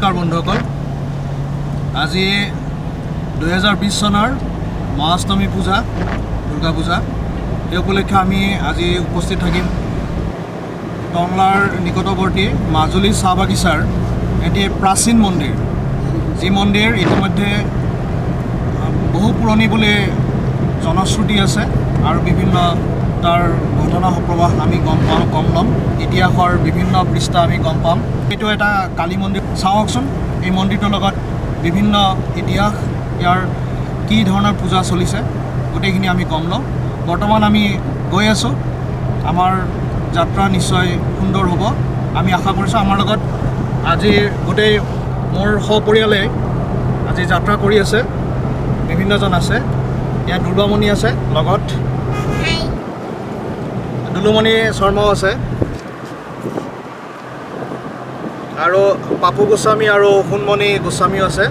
নমস্কাৰ বন্ধুসকল আজি 2020 চনৰ মহাষ্টমী পূজা দুৰ্গা পূজা এই উপলক্ষে আমি আজি উপস্থিত থাকিম টংলাৰ নিকটৱৰ্তী মাজুলী চাহ বাগিচাৰ এটি প্ৰাচীন মন্দিৰ যি মন্দিৰ ইতিমধ্যে বহু পুৰণি বুলি জনশ্ৰুতি আছে আৰু বিভিন্ন তাৰ ঘটনা প্ৰবাহ আমি গম ল'ম ইতিহাসৰ বিভিন্ন পৃষ্ঠা আমি গম পাম এইটো এটা কালী মন্দিৰ চাওকচোন এই মন্দিৰটোৰ লগত বিভিন্ন ইতিহাস ইয়াৰ কি ধৰণৰ পূজা চলিছে গোটেইখিনি আমি গম ল'ম বৰ্তমান আমি গৈ আছোঁ আমাৰ যাত্ৰা নিশ্চয় সুন্দৰ হ'ব আমি আশা কৰিছোঁ আমাৰ লগত আজি গোটেই মোৰ সপৰিয়ালে আজি যাত্ৰা কৰি আছে বিভিন্নজন আছে ইয়াত দুৰ্গামণি আছে লগত দুলুমণি শৰ্মাও আছে আৰু পাপু গোস্বামী আৰু সোণমণি গোস্বামীও আছে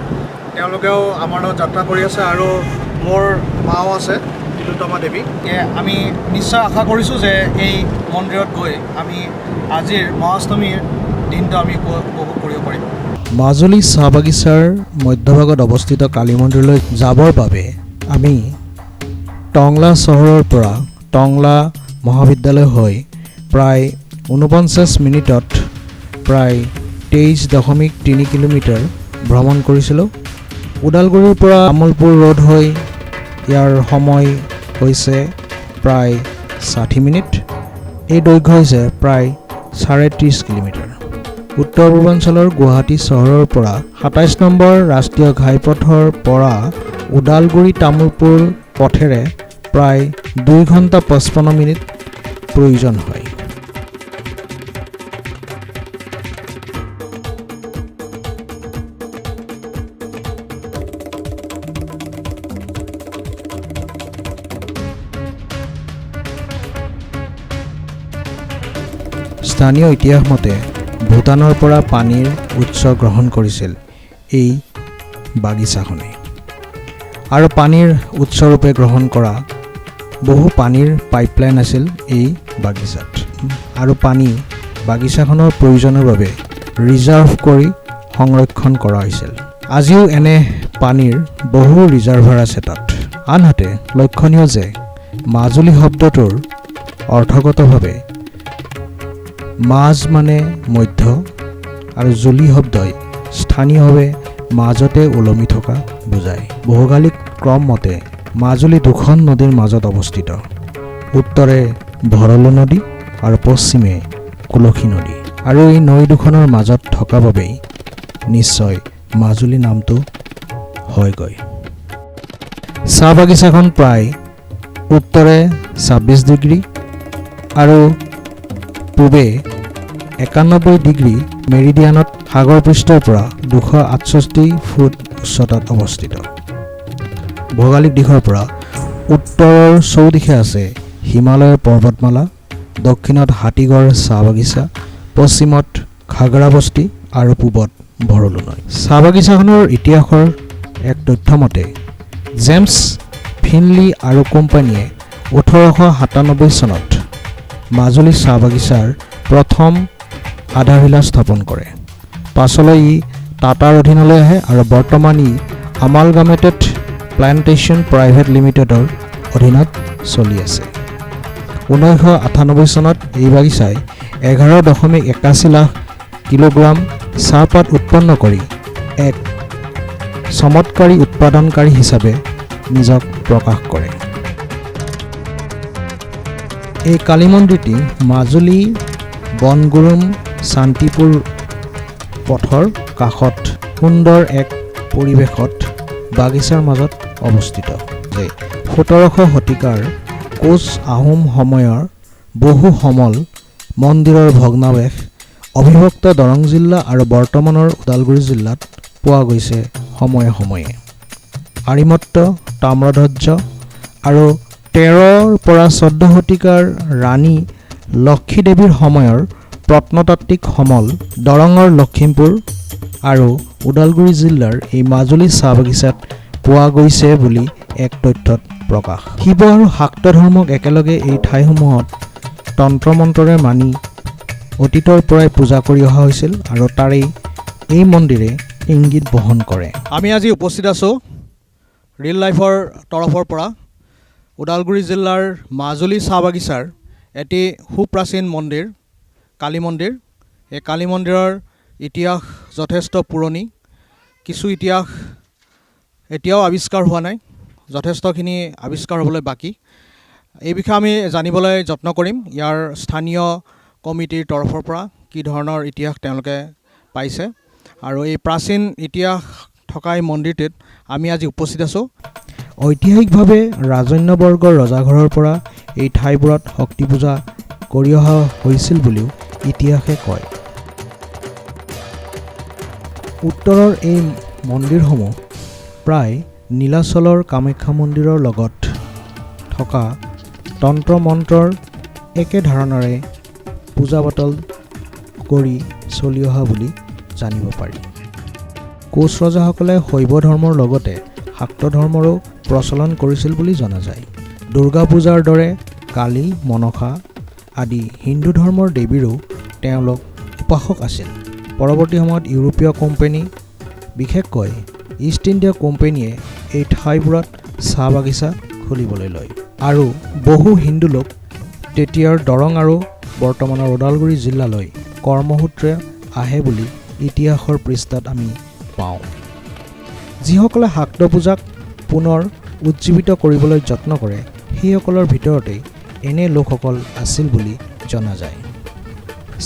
তেওঁলোকেও আমাৰ লগত যাত্ৰা কৰি আছে আৰু মোৰ মাও আছে তিলোত্তমা দেৱী আমি নিশ্চয় আশা কৰিছোঁ যে এই মন্দিৰত গৈ আমি আজিৰ মহাষ্টমীৰ দিনটো আমি উপভোগ কৰিব পাৰিম মাজুলী চাহ বাগিচাৰ মধ্যভাগত অৱস্থিত কালী মন্দিৰলৈ যাবৰ বাবে আমি টংলা চহৰৰ পৰা টংলা মহাবিদ্যালয় হৈ প্ৰায় 49 মিনিটত প্ৰায় 23.3 কিলোমিটাৰ ভ্ৰমণ কৰিছিলোঁ ওদালগুৰিৰ পৰা তামোলপুৰ ৰোড হৈ ইয়াৰ সময় হৈছে প্ৰায় 60 মিনিট এই দৈৰ্ঘ্য হৈছে প্ৰায় 30.5 কিলোমিটাৰ উত্তৰ পূৰ্বাঞ্চলৰ গুৱাহাটী চহৰৰ পৰা 27 নম্বৰ ৰাষ্ট্ৰীয় ঘাইপথৰ পৰা ওদালগুৰি তামোলপুৰ পথেৰে প্ৰায় 2 ঘণ্টা 55 মিনিট প্ৰয়োজন হয় স্থানীয় ইতিহাস মতে ভূটানৰ পৰা পানীৰ উৎস গ্ৰহণ কৰিছিল এই বাগিচাখনে আৰু পানীৰ উৎসৰূপে গ্ৰহণ কৰা বহু পানীৰ পাইপলাইন আছিল এই বাগিচাত আৰু পানী বাগিচাখনৰ প্ৰয়োজনৰ বাবে ৰিজাৰ্ভ কৰি সংৰক্ষণ কৰা হৈছিল আজিও এনে পানীৰ বহু ৰিজাৰ্ভাৰ আছে তাত আনহাতে লক্ষণীয় যে মাজুলী শব্দটোৰ অৰ্থগতভাৱে মাজ মানে মধ্য আৰু জুলি শব্দই স্থানীয়ভাৱে মাজতে ওলমি থকা বুজায় ভৌগোলিক ক্ৰম মতে মাজুলী দুখন নদীৰ মাজত অৱস্থিত উত্তৰে ভৰলু নদী আৰু পশ্চিমে কুলসী নদী আৰু এই নৈ দুখনৰ মাজত থকা বাবেই নিশ্চয় মাজুলী নামটো হয়গৈ চাহ বাগিচাখন প্ৰায় উত্তৰে 26 ডিগ্ৰী আৰু পূবে 91 ডিগ্ৰী মেৰিডিয়ানত সাগৰ পৃষ্ঠৰ পৰা 268 ফুট উচ্চতাত অৱস্থিত ভৌগোলিক দিশৰ পৰা উত্তৰৰ চৌদিশে আছে হিমালয়ৰ পৰ্বতমালা দক্ষিণত হাতীগড় চাহ বাগিচা পশ্চিমত খাগৰা বস্তি আৰু পূবত ভৰলু নৈ চাহ বাগিচাখনৰ ইতিহাসৰ এক তথ্য মতে জেমছ ফিনলি আৰু কোম্পানীয়ে 1897 চনত মাজুলী চাহ বাগিচাৰ প্ৰথম আধাৰশিলা স্থাপন কৰে পাছলৈ ই টাটাৰ অধীনলৈ আহে আৰু বৰ্তমান ই আমালগামেটেড প্লান্টেশ্যন প্ৰাইভেট লিমিটেডৰ অধীনত চলি আছে 1998 চনত এই বাগিচাই 11.81 লাখ কিলোগ্ৰাম চাহপাত উৎপন্ন কৰি এক চমৎকাৰী উৎপাদনকাৰী হিচাপে নিজক প্ৰকাশ কৰে এই কালী মন্দিৰটি মাজুলী বনগুৰুম শান্তিপুৰ পথৰ কাষত সুন্দৰ এক পৰিৱেশত বাগিচাৰ মাজত অৱস্থিত যে 1700 শতিকাৰ কোচ আহোম সময়ৰ বহু সমল মন্দিৰৰ ভগ্নাৱশেষ অবিভক্ত দৰং জিলা আৰু বৰ্তমানৰ ওদালগুৰি জিলাত পোৱা গৈছে সময়ে সময়ে আৰিমত্ত তাম্ৰধ্বজ আৰু 13ৰ পৰা 14 শতিকাৰ ৰাণী লক্ষী দেৱীৰ সময়ৰ প্ৰত্নতাত্ত্বিক সমল দৰঙৰ লখিমপুৰ আৰু ওদালগুৰি জিলাৰ এই মাজুলী চাহ বাগিচাত পোৱা গৈছে বুলি এক তথ্যত প্ৰকাশ শিৱ আৰু শাক্ত ধৰ্মক একেলগে এই ঠাইসমূহত তন্ত্ৰ মন্ত্ৰৰে মানি অতীতৰ পৰাই পূজা কৰি অহা হৈছিল আৰু তাৰেই এই মন্দিৰে ইংগিত বহন কৰে। আমি আজি উপস্থিত আছোঁ ৰিয়েল লাইফৰ তৰফৰ পৰা ওদালগুৰি জিলাৰ মাজুলী চাহ বাগিচাৰ এটি সুপ্ৰাচীন মন্দিৰ কালী মন্দিৰ। এই কালী মন্দিৰৰ ইতিহাস যথেষ্ট পুৰণি, কিছু ইতিহাস এতিয়াও আৱিষ্কাৰ হোৱা নাই, যথেষ্টখিনি আৱিষ্কাৰ হ'বলৈ বাকী। এই বিষয়ে আমি জানিবলৈ যত্ন কৰিম ইয়াৰ স্থানীয় কমিটিৰ তৰফৰ পৰা কি ধৰণৰ ইতিহাস তেওঁলোকে পাইছে। আৰু এই প্ৰাচীন ইতিহাস থকা এই মন্দিৰটোত আমি আজি উপস্থিত আছোঁ। ঐতিহাসিকভাৱে ৰাজন্যবৰ্গৰ ৰজাঘৰৰ পৰা এই ঠাইবোৰত শক্তি পূজা কৰি অহা হৈছিল বুলিও ইতিহাসে কয়। উত্তৰৰ এই মন্দিৰসমূহ প্ৰায় নীলাচলৰ কামাখ্যা মন্দিৰৰ লগত থকা তন্ত্ৰ মন্ত্ৰৰ একে ধাৰণাৰে পূজা পাতল কৰি চলি অহা বুলি জানিব পাৰি। কোচ ৰজাসকলে শৈৱ ধৰ্মৰ লগতে শাক্ত ধৰ্মৰো প্ৰচলন কৰিছিল বুলি জনা যায়। দুৰ্গা পূজাৰ দৰে কালী, মনসা আদি হিন্দু ধৰ্মৰ দেৱীৰো তেওঁলোক উপাসক আছিল। পৰৱৰ্তী সময়ত ইউৰোপীয় কোম্পানী, বিশেষকৈ ইষ্ট ইণ্ডিয়া কোম্পানীয়ে এই ঠাইবোৰত চাহ বাগিচা খুলিবলৈ লয় আৰু বহু হিন্দু লোক তেতিয়াৰ দৰং আৰু বৰ্তমানৰ ওদালগুৰি জিলালৈ কৰ্মসূত্ৰে আহে বুলি ইতিহাসৰ পৃষ্ঠাত আমি পাওঁ। যিসকলে শাক্ত পূজাক পুনৰ উজ্জীৱিত কৰিবলৈ যত্ন কৰে সেইসকলৰ ভিতৰতেই এনে লোকসকল আছিল বুলি জনা যায়।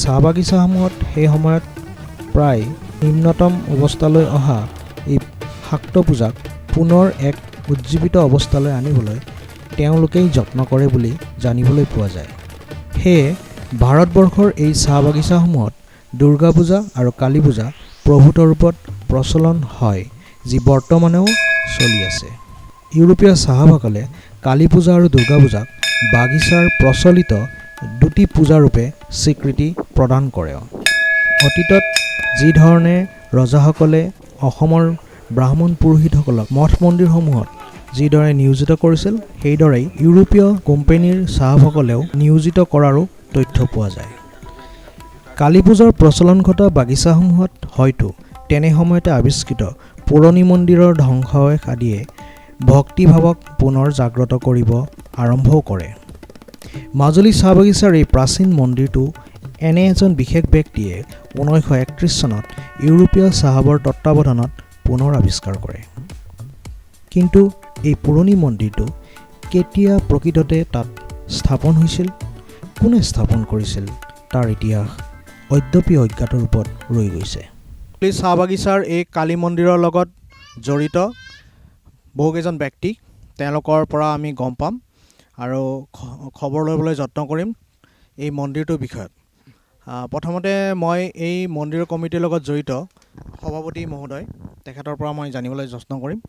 চাহ বাগিচাসমূহত সেই সময়ত প্ৰায় নিম্নতম অৱস্থালৈ অহা এই শাক্ত পূজাক পুনৰ এক উজ্জীৱিত অৱস্থালৈ আনিবলৈ তেওঁলোকেই যত্ন কৰে বুলি জানিবলৈ পোৱা যায়। সেয়ে ভাৰতবৰ্ষৰ এই চাহ বাগিচাসমূহত দুৰ্গা পূজা আৰু কালী পূজা প্ৰভূত ৰূপত প্ৰচলন হয়, যি বৰ্তমানেও চলি আছে। ইউৰোপীয় চাহাবসকলে কালী পূজা আৰু দুৰ্গা পূজাক বাগিচাৰ প্ৰচলিত দুটি পূজাৰূপে স্বীকৃতি প্ৰদান কৰে। অতীতত যিধৰণে ৰজাসকলে অসমৰ ব্ৰাহ্মণ পুৰোহিতসকলক মঠ মন্দিৰসমূহত যিদৰে নিয়োজিত কৰিছিল, সেইদৰেই ইউৰোপীয় কোম্পানীৰ চাহাবসকলেও নিয়োজিত কৰাৰো তথ্য পোৱা যায়। কালী পূজাৰ প্ৰচলন ঘটা বাগিচাসমূহত হয়তো তেনে সময়তে আৱিষ্কৃত পুৰণি মন্দিৰৰ ধ্বংসাৱশেষ আদিয়ে ভক্তিভাৱক পুনৰ জাগ্ৰত কৰিব আৰম্ভও কৰে। মাজুলী চাহ বাগিচাৰ এই প্ৰাচীন মন্দিৰটো এনে এজন বিশেষ ব্যক্তিয়ে 1931 চনত ইউৰোপীয় চাহাবৰ তত্বাৱধানত পুনৰ আৱিষ্কাৰ কৰে। কিন্তু এই পুৰণি মন্দিৰটো কেতিয়া প্ৰকৃততে তাত স্থাপন হৈছিল, কোনে স্থাপন কৰিছিল, তাৰ ইতিহাস অদ্যপি অজ্ঞাত ৰূপত ৰৈ গৈছে। চাহ বাগিচাৰ এই কালী মন্দিৰৰ লগত জড়িত বহুকেইজন ব্যক্তি, তেওঁলোকৰ পৰা আমি গম পাম আৰু খবৰ ল'বলৈ যত্ন কৰিম এই মন্দিৰটোৰ বিষয়ত। প্ৰথমতে মই এই মন্দিৰ কমিটিৰ লগত জড়িত সভাপতি মহোদয়, তেখেতৰ পৰা মই জানিবলৈ যত্ন কৰিম।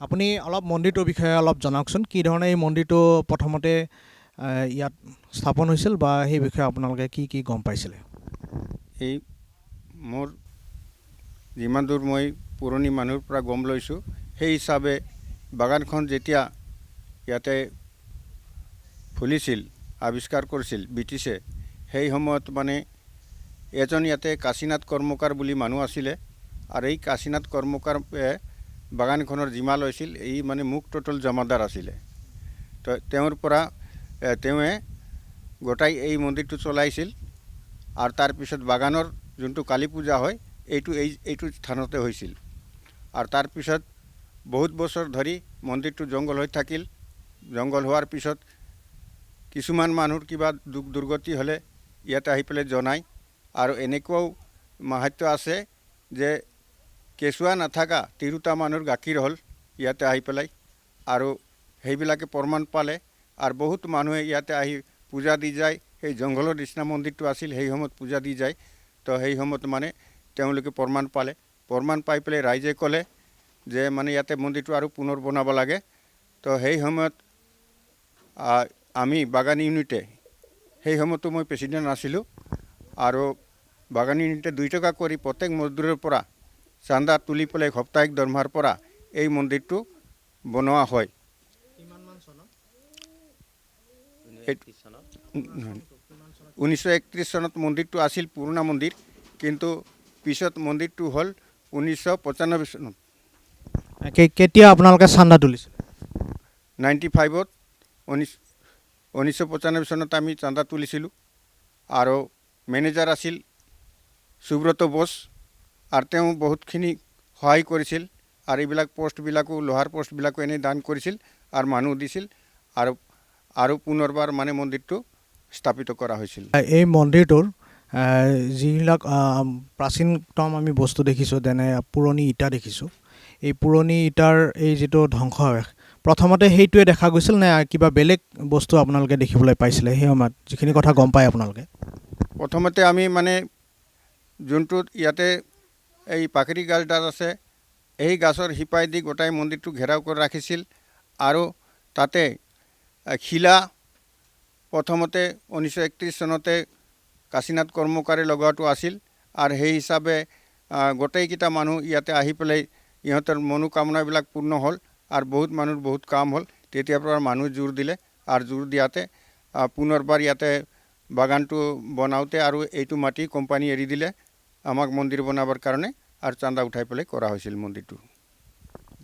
আপুনি অলপ মন্দিৰটোৰ বিষয়ে অলপ জনাওকচোন, কি ধৰণে এই মন্দিৰটো প্ৰথমতে ইয়াত স্থাপন হৈছিল বা সেই বিষয়ে আপোনালোকে কি কি গম পাইছিলে? এই মোৰ যিমান দূৰ মই পুৰণি মানুহৰ পৰা গম লৈছোঁ, সেই হিচাপে বাগানখন যেতিয়া ইয়াতে ফুলিছিল, আৱিষ্কাৰ কৰিছিল ব্ৰিটিছে, সেই সময়ত মানে এজন ইয়াতে কাশীনাথ কৰ্মকাৰ বুলি মানুহ আছিলে আৰু এই কাশীনাথ কৰ্মকাৰে বাগানখনৰ জিমা লৈছিল। এই মানে মুখ টটল জমাদাৰ আছিলে। তো তেওঁৰ পৰা তেওঁৱে গোটাই এই মন্দিৰটো চলাইছিল আৰু তাৰপিছত বাগানৰ যোনটো কালী পূজা হয় এইটো স্থানতে হৈছিল। আৰু তাৰপিছত বহুত বছৰ ধৰি মন্দিৰটো জংঘল হৈ থাকিল। জংঘল হোৱাৰ পিছত কিছুমান মানুহৰ কিবা দুখ দুৰ্গতি হ'লে ইয়াতে আহি পেলাই জনায়। আৰু এনেকুৱাও মাহাত্য আছে যে কেঁচুৱা নাথাকা 13টা মানুহৰ গাখীৰ হ'ল ইয়াতে আহি পেলাই, আৰু সেইবিলাকে প্ৰমাণ পালে। আৰু বহুত মানুহে ইয়াতে আহি পূজা দি যায়। সেই জংঘলৰ নিচিনা মন্দিৰটো আছিল, সেই সময়ত পূজা দি যায়। তো সেই সময়ত মানে তেওঁলোকে প্ৰমাণ পালে। প্ৰমাণ পাই পেলাই ৰাইজে ক'লে যে মানে ইয়াতে মন্দিৰটো আৰু পুনৰ বনাব লাগে। তো সেই সময়ত আমি বাগান ইউনিটে, সেই সময়তো মই প্ৰেচিডেণ্ট আছিলোঁ, আৰু বাগান ইউনিটে 2 টকা কৰি প্ৰত্যেক মজদুৰৰ পৰা চান্দা তুলি পেলাই সাপ্তাহিক দৰমহাৰ পৰা এই মন্দিৰটো বনোৱা হয়। 1931 চনত মন্দিৰটো আছিল পুৰণা মন্দিৰ, কিন্তু পিছত মন্দিৰটো হ'ল 1995 চনত কেতিয়া আপোনালোকে চান্দা তুলিছিল 95ত 1995 চনত আমি চান্দা তুলিছিলোঁ আৰু মেনেজাৰ আছিল সুব্ৰত বোস আৰু তেওঁ বহুতখিনি সহায় কৰিছিল আৰু এইবিলাক পোষ্টবিলাকো লোহাৰ পোষ্টবিলাকো এনেই দান কৰিছিল আৰু মানুহ দিছিল আৰু পুনৰবাৰ মানে মন্দিৰটো স্থাপিত কৰা হৈছিল এই মন্দিৰটোৰ যিবিলাক প্ৰাচীনতম আমি বস্তু দেখিছোঁ যেনে পুৰণি ইটা দেখিছোঁ এই পুৰণি ইটাৰ এই যিটো ধ্বংসাৱশেষ প্ৰথমতে সেইটোৱে দেখা গৈছিল নে কিবা বেলেগ বস্তু আপোনালোকে দেখিবলৈ পাইছিলে সেই সময়ত যিখিনি কথা গম পায় আপোনালোকে প্ৰথমতে আমি মানে যোনটো ইয়াতে এই পাখৰি গাছডাল আছে এই গাছৰ শিপাই দি গোটাই মন্দিৰটো ঘেৰাও কৰি ৰাখিছিল আৰু তাতে শিলা প্ৰথমতে 1931 চনতে কাশীনাথ কৰ্মকাৰে লগোৱাটো আছিল আৰু সেই হিচাপে গোটেইকেইটা মানুহ ইয়াতে আহি পেলাই ইহঁতৰ মনোকামনাবিলাক পূৰ্ণ হ'ল আৰু বহুত মানুহৰ বহুত কাম হ'ল তেতিয়াৰ পৰা মানুহ জোৰ দিলে আৰু জোৰ দিয়াতে পুনৰবাৰ ইয়াতে বাগানটো বনাওঁতে আৰু এইটো মাটি কোম্পানী এৰি দিলে আমাক মন্দিৰ বনাবৰ কাৰণে আৰু চান্দা উঠাই পেলাই কৰা হৈছিল মন্দিৰটো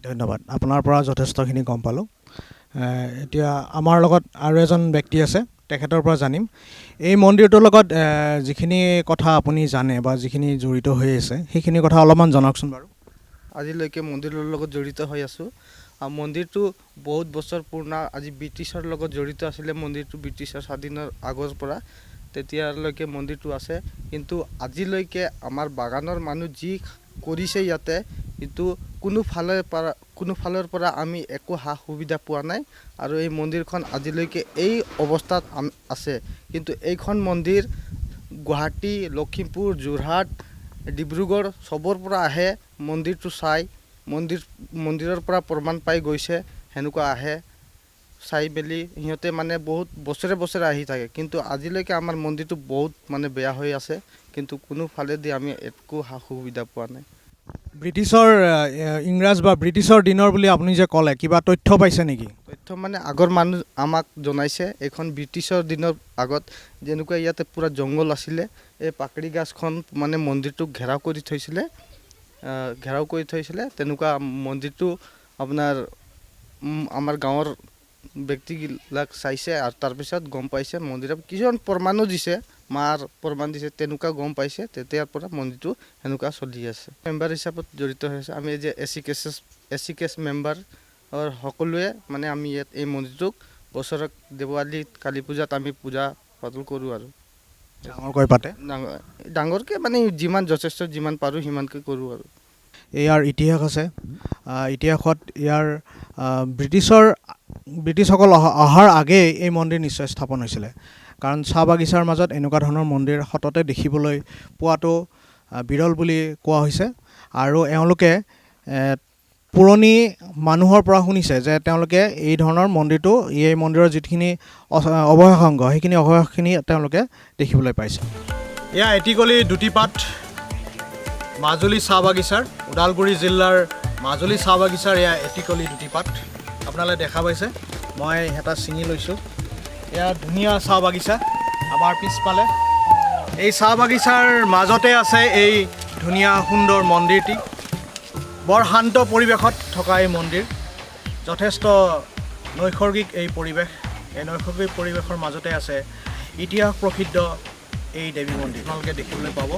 ধন্যবাদ আপোনাৰ পৰা যথেষ্টখিনি গম পালোঁ এতিয়া আমাৰ লগত আৰু এজন ব্যক্তি আছে তেখেতৰ পৰা জানিম এই মন্দিৰটোৰ লগত যিখিনি কথা আপুনি জানে বা যিখিনি জড়িত হৈ আছে সেইখিনি কথা অলপমান জনাওকচোন বাৰু আজিলৈকে মন্দিৰৰ লগত জড়িত হৈ আছোঁ আৰু মন্দিৰটো বহুত বছৰ পুৰণা আজি ব্ৰিটিছৰ লগত জড়িত আছিলে মন্দিৰটো ব্ৰিটিছৰ স্বাধীনৰ আগৰ পৰা তেতিয়ালৈকে মন্দিৰটো আছে কিন্তু আজিলৈকে আমাৰ বাগানৰ মানুহ যি কৰিছে ইয়াতে কিন্তু কোনো ফালৰ পৰা আমি একো সা সুবিধা পোৱা নাই আৰু এই মন্দিৰখন আজিলৈকে এই অৱস্থাত আছে কিন্তু এইখন মন্দিৰ গুৱাহাটী লখিমপুৰ যোৰহাট ডিব্ৰুগড় চবৰ পৰা আহে মন্দিৰটো চাই মন্দিৰৰ পৰা প্ৰমাণ পাই গৈছে সেনেকুৱা আহে চাই মেলি সিহঁতে মানে বহুত বছৰে আহি থাকে কিন্তু আজিলৈকে আমাৰ মন্দিৰটো বহুত মানে বেয়া হৈ আছে কিন্তু কোনো ফালেদি আমি একো সা সুবিধা পোৱা নাই ব্ৰিটিছৰ ইংৰাজ বা ব্ৰিটিছৰ দিনৰ বুলি আপুনি যে ক'লে কিবা তথ্য পাইছে নেকি তথ্য মানে আগৰ মানুহ আমাক জনাইছে এইখন ব্ৰিটিছৰ দিনৰ আগত যেনেকুৱা ইয়াতে পূৰা জংঘল আছিলে এই পাকৰি গাছখন মানে মন্দিৰটোক ঘেৰাও কৰি থৈছিলে তেনেকুৱা মন্দিৰটো আপোনাৰ আমাৰ গাঁৱৰ ব্যক্তিবিলাক চাইছে আৰু তাৰপিছত গম পাইছে মন্দিৰত কিছুমান প্ৰমাণো দিছে মাৰ প্ৰমাণ দিছে তেনেকুৱা গম পাইছে তেতিয়াৰ পৰা মন্দিৰটো সেনেকুৱা চলি আছে মেম্বাৰ হিচাপত জড়িত হৈ আছে আমি যে এছ চি কেছ মেম্বাৰ সকলোৱে মানে আমি ইয়াত এই মন্দিৰটোক বছৰত দেৱালীত কালী পূজাত আমি পূজা পাতল কৰোঁ আৰু ডাঙৰকৈ পাতে ডাঙৰকৈ মানে যিমান পাৰোঁ সিমানকৈ কৰোঁ আৰু ইয়াৰ ইতিহাস আছে ইতিহাসত ইয়াৰ ব্ৰিটিছসকল অহাৰ আগেয়ে এই মন্দিৰ নিশ্চয় স্থাপন হৈছিলে কাৰণ চাহ বাগিচাৰ মাজত এনেকুৱা ধৰণৰ মন্দিৰ সততে দেখিবলৈ পোৱাটো বিৰল বুলি কোৱা হৈছে আৰু এওঁলোকে পুৰণি মানুহৰ পৰা শুনিছে যে তেওঁলোকে এই ধৰণৰ মন্দিৰটো এই মন্দিৰৰ যিখিনি অৱশেষাংগ সেইখিনি অৱশেষখিনি তেওঁলোকে দেখিবলৈ পাইছে এয়া এটিকলি দুটিপাত মাজুলী চাহ বাগিচাৰ ওদালগুৰি জিলাৰ মাজুলী চাহ বাগিচাৰ এয়া এটিকলি দুটিপাত আপোনালোকে দেখা পাইছে মই এটা ছিঙি লৈছোঁ এয়া ধুনীয়া চাহ বাগিচা আমাৰ পিছফালে এই চাহ বাগিচাৰ মাজতে আছে এই ধুনীয়া সুন্দৰ মন্দিৰটি বৰ শান্ত পৰিৱেশত থকা এই মন্দিৰ যথেষ্ট নৈসৰ্গিক এই পৰিৱেশ এই নৈসৰ্গিক পৰিৱেশৰ মাজতে আছে ইতিহাস প্ৰসিদ্ধ এই দেৱী মন্দিৰ আপোনালোকে দেখিবলৈ পাব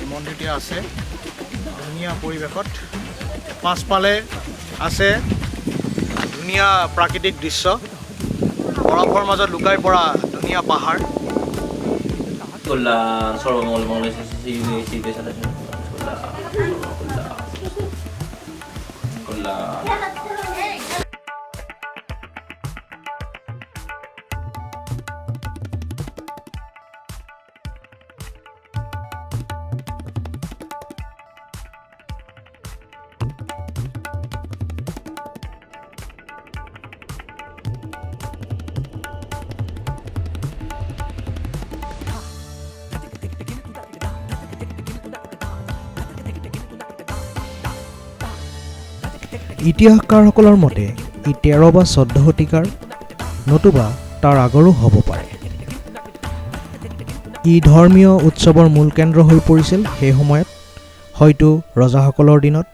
এই মন্দিৰটি আছে ধুনীয়া পৰিৱেশত পাছফালে আছে ধুনীয়া প্ৰাকৃতিক দৃশ্য বৰফৰ মাজত লুকাই পৰা ধুনীয়া পাহাৰ ইতিহাসকাৰসকলৰ মতে ই 13 বা 14 শতিকাৰ নতুবা তাৰ আগৰো হ'ব পাৰে ই ধৰ্মীয় উৎসৱৰ মূল কেন্দ্ৰ হৈ পৰিছিল সেই সময়ত। হয়তো ৰজাসকলৰ দিনত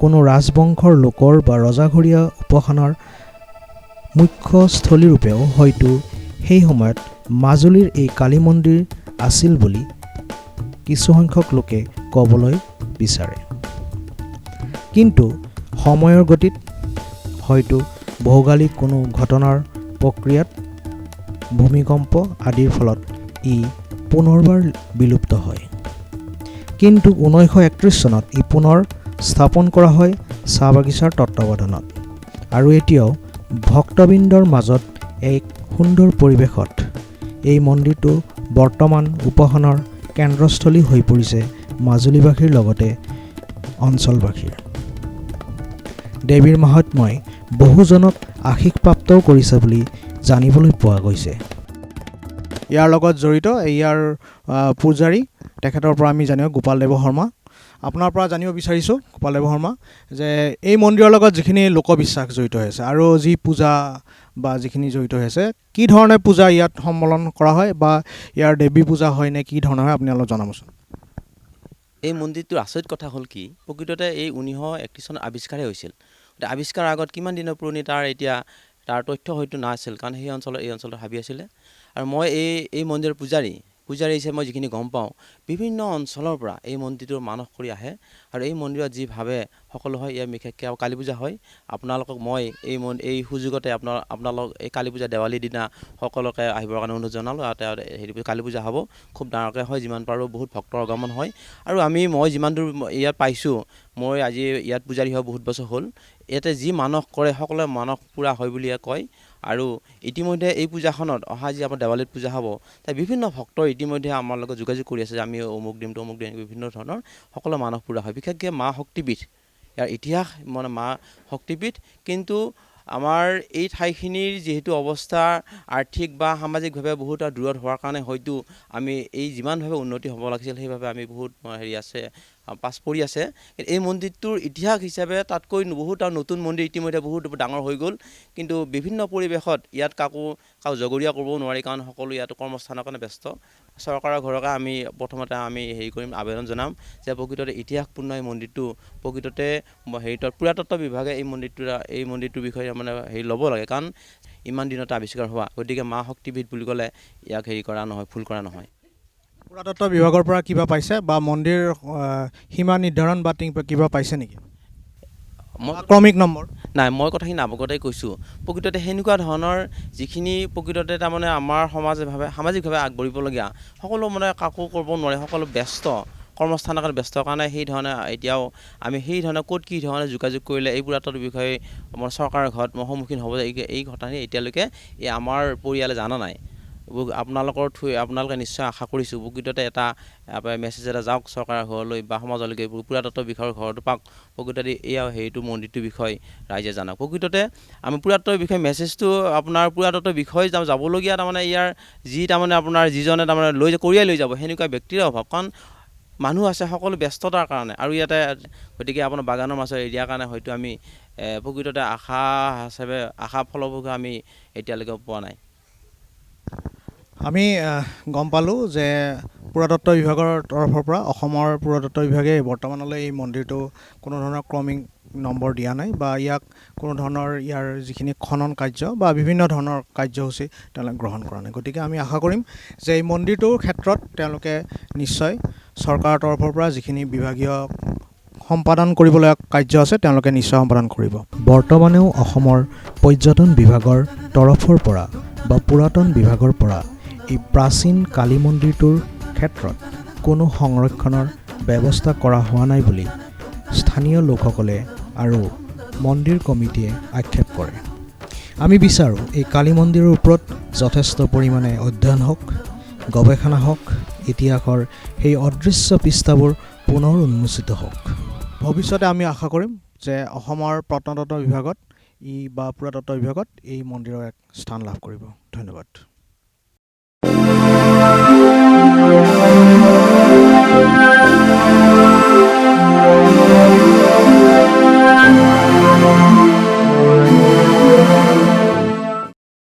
কোনো ৰাজবংশৰ লোকৰ বা ৰজাঘৰীয়া উপাসনাৰ মুখ্য স্থলীৰূপেও হয়তো সেই সময়ত মাজুলীৰ এই কালী মন্দিৰ আছিল বুলি কিছুসংখ্যক লোকে ক'বলৈ বিচাৰে। কিন্তু সময়ৰ গতিত হয়তো ভৌগোলিক কোনো ঘটনাৰ প্ৰক্ৰিয়াত ভূমিকম্প আদিৰ ফলত ই পুনৰবাৰ বিলুপ্ত হয়। কিন্তু 1931 চনত ই পুনৰ স্থাপন কৰা হয় চাহ বাগিচাৰ তত্ত্বাৱধানত। আৰু এতিয়াও ভক্তবৃন্দৰ মাজত এক সুন্দৰ পৰিৱেশত এই মন্দিৰটো বৰ্তমান উপাসনাৰ কেন্দ্ৰস্থলী হৈ পৰিছে মাজুলীবাসীৰ লগতে অঞ্চলবাসীৰ। দেৱীৰ মাহাত্ম্যই বহুজনক আশীষপ্ৰাপ্তও কৰিছে বুলি জানিবলৈ পোৱা গৈছে। ইয়াৰ লগত জড়িত ইয়াৰ পূজাৰী, তেখেতৰ পৰা আমি জানিব গোপালদেৱ শৰ্মা। আপোনাৰ পৰা জানিব বিচাৰিছোঁ গোপালদেৱ শৰ্মা, যে এই মন্দিৰৰ লগত যিখিনি লোকবিশ্বাস জড়িত হৈ আছে আৰু যি পূজা বা যিখিনি জড়িত হৈ আছে, কি ধৰণে পূজা ইয়াত সম্বলন কৰা হয় বা ইয়াৰ দেৱী পূজা হয় নে কি ধৰণৰ হয়, আপুনি অলপ জনাবচোন। এই মন্দিৰটোৰ আচৰিত কথা হ'ল কি, প্ৰকৃততে এই 1931 চনত আৱিষ্কাৰহে হৈছিল। আৱিষ্কাৰ আগত কিমান দিনৰ পুৰণি তাৰ তথ্য হয়তো নাছিল, কাৰণ সেই অঞ্চলত হাবি আছিলে। আৰু মই এই মন্দিৰৰ পূজাৰী হিচাপে মই যিখিনি গম পাওঁ, বিভিন্ন অঞ্চলৰ পৰা এই মন্দিৰটো মানস কৰি আহে। আৰু এই মন্দিৰত যিভাৱে সকলো হয়, ইয়াৰ বিশেষকৈ কালী পূজা হয়। আপোনালোকক মই এই সুযোগতে আপোনালোক এই কালী পূজা দেৱালীৰ দিনা সকলোকে আহিবৰ কাৰণে অনুৰোধ জনালোঁ। আৰু হেৰি কালী পূজা হ'ব, খুব ডাঙৰকৈ হয়, যিমান পাৰোঁ বহুত ভক্তৰ আগমন হয়। আৰু মই যিমান দূৰ ইয়াত পাইছোঁ, মই আজি ইয়াত পূজাৰী হোৱা বহুত বছৰ হ'ল। ইয়াতে যি মানস কৰে সকলোৱে মানস পূৰা হয় বুলি কয়। আৰু ইতিমধ্যে এই পূজাখনত অহা যি আমাৰ দেৱালীত পূজা হ'ব, তাই বিভিন্ন ভক্তৰ ইতিমধ্যে আমাৰ লগত যোগাযোগ কৰি আছে যে আমি অমুক দিম তমুক দিম, বিভিন্ন ধৰণৰ সকলো মানস পূৰা হয়। বিশেষকৈ মা শক্তিপীঠ, ইয়াৰ ইতিহাস মানে মা শক্তিপীঠ। কিন্তু আমাৰ এই ঠাইখিনিৰ যিহেতু অৱস্থা আৰ্থিক বা সামাজিকভাৱে বহুত দূৰত হোৱাৰ কাৰণে হয়তো আমি এই যিমানভাৱে উন্নতি হ'ব লাগিছিল সেইভাৱে আমি বহুত পাছ পৰি আছে। এই মন্দিৰটোৰ ইতিহাস হিচাপে তাতকৈ বহুত আৰু নতুন মন্দিৰ ইতিমধ্যে বহুত ডাঙৰ হৈ গ'ল। কিন্তু বিভিন্ন পৰিৱেশত ইয়াত কাকো জগৰীয়া কৰিবও নোৱাৰি, কাৰণ সকলো ইয়াত কৰ্মস্থানৰ কাৰণে ব্যস্ত। চৰকাৰৰ ঘৰকে আমি প্ৰথমতে হেৰি কৰিম, আবেদন জনাম যে প্ৰকৃততে ইতিহাসপূৰ্ণ এই মন্দিৰটো প্ৰকৃততে পুৰাতত্ত্ব বিভাগে এই মন্দিৰটোৰ বিষয়ে মানে ল'ব লাগে, কাৰণ ইমান দিনতে আৱিষ্কাৰ হোৱা। গতিকে মা শক্তিপীঠ বুলি ক'লে ইয়াক কৰা নহয়, ভুল কৰা নহয়। পুৰাতত্ত্ব বিভাগৰ পৰা কিবা পাইছে বা মন্দিৰ সীমা নিৰ্ধাৰণ বা কিবা পাইছে নেকি, ক্ৰমিক নম্বৰ? নাই, মই কথাখিনি অৱগতেই কৈছোঁ। প্ৰকৃততে সেনেকুৱা ধৰণৰ যিখিনি প্ৰকৃততে তাৰমানে আমাৰ সামাজিকভাৱে আগবাঢ়িবলগীয়া সকলো মানে কাকো কৰিব নোৱাৰে, সকলো ব্যস্ত কৰ্মস্থানৰ কাৰণে ব্যস্ত কাৰণে সেই ধৰণে এতিয়াও আমি সেই ধৰণে ক'ত কি ধৰণে যোগাযোগ কৰিলে এই পুৰাতত্ত্বৰ বিষয়ে আমাৰ চৰকাৰৰ ঘৰত সন্মুখীন হ'ব, এই ঘটনাখিনি এতিয়ালৈকে আমাৰ পৰিয়ালে জানা নাই। আপোনালোকে নিশ্চয় আশা কৰিছোঁ প্ৰকৃততে এটা মেছেজ এটা যাওক চৰকাৰৰ ঘৰলৈ বা সমাজলৈকে, পুৰাতত্ত্ব বিষয়ৰ ঘৰতো পাওক, প্ৰকৃততে মন্দিৰটোৰ বিষয়ে ৰাইজে জানক। প্ৰকৃততে আমি পুৰাতত্ত্বৰ বিষয়ে মেছেজটো পুৰাতত্ত্বৰ বিষয়ে যাবলগীয়া তাৰমানে ইয়াৰ আপোনাৰ যিজনে তাৰমানে কঢ়িয়াই লৈ যাব সেনেকুৱা ব্যক্তিৰে অভাৱ, কাৰণ মানুহ আছে সকলো ব্যস্ততাৰ কাৰণে। আৰু ইয়াতে গতিকে আপোনাৰ বাগানৰ মাছৰ এৰিয়াৰ কাৰণে হয়তো আমি প্ৰকৃততে আশা ফলপ্ৰসূ আমি এতিয়ালৈকে পোৱা নাই। আমি গম পালোঁ যে পুৰাতত্ত্ব বিভাগৰ তৰফৰ পৰা অসমৰ পুৰাতত্ত্ব বিভাগে বৰ্তমানলৈ এই মন্দিৰটো কোনো ধৰণৰ ক্ৰমিক নম্বৰ দিয়া নাই বা ইয়াক কোনো ধৰণৰ ইয়াৰ যিখিনি খনন কাৰ্য বা বিভিন্ন ধৰণৰ কাৰ্যসূচী তেওঁলোকে গ্ৰহণ কৰা নাই। গতিকে আমি আশা কৰিম যে এই মন্দিৰটোৰ ক্ষেত্ৰত তেওঁলোকে নিশ্চয় চৰকাৰৰ তৰফৰ পৰা যিখিনি বিভাগীয় সম্পাদন কৰিবলগীয়া কাৰ্য আছে তেওঁলোকে নিশ্চয় সম্পাদন কৰিব। বৰ্তমানেও অসমৰ পৰ্যটন বিভাগৰ তৰফৰ পৰা বা পুৰাতন বিভাগৰ পৰা এই প্ৰাচীন কালী মন্দিৰটোৰ ক্ষেত্ৰত কোনো সংৰক্ষণৰ ব্যৱস্থা কৰা হোৱা নাই বুলি স্থানীয় লোকসকলে আৰু মন্দিৰ কমিটিয়ে আক্ষেপ কৰে। আমি বিচাৰোঁ এই কালী মন্দিৰৰ ওপৰত যথেষ্ট পৰিমাণে অধ্যয়ন হওক, গৱেষণা হওক, ইতিহাসৰ সেই অদৃশ্য পৃষ্ঠাবোৰ পুনৰ উন্মোচিত হওক। ভৱিষ্যতে আমি আশা কৰিম যে অসমৰ প্ৰত্নতত্ত্ব বিভাগত বা পুৰাতত্ত্ব বিভাগত এই মন্দিৰৰ এক স্থান লাভ কৰিব। ধন্যবাদ।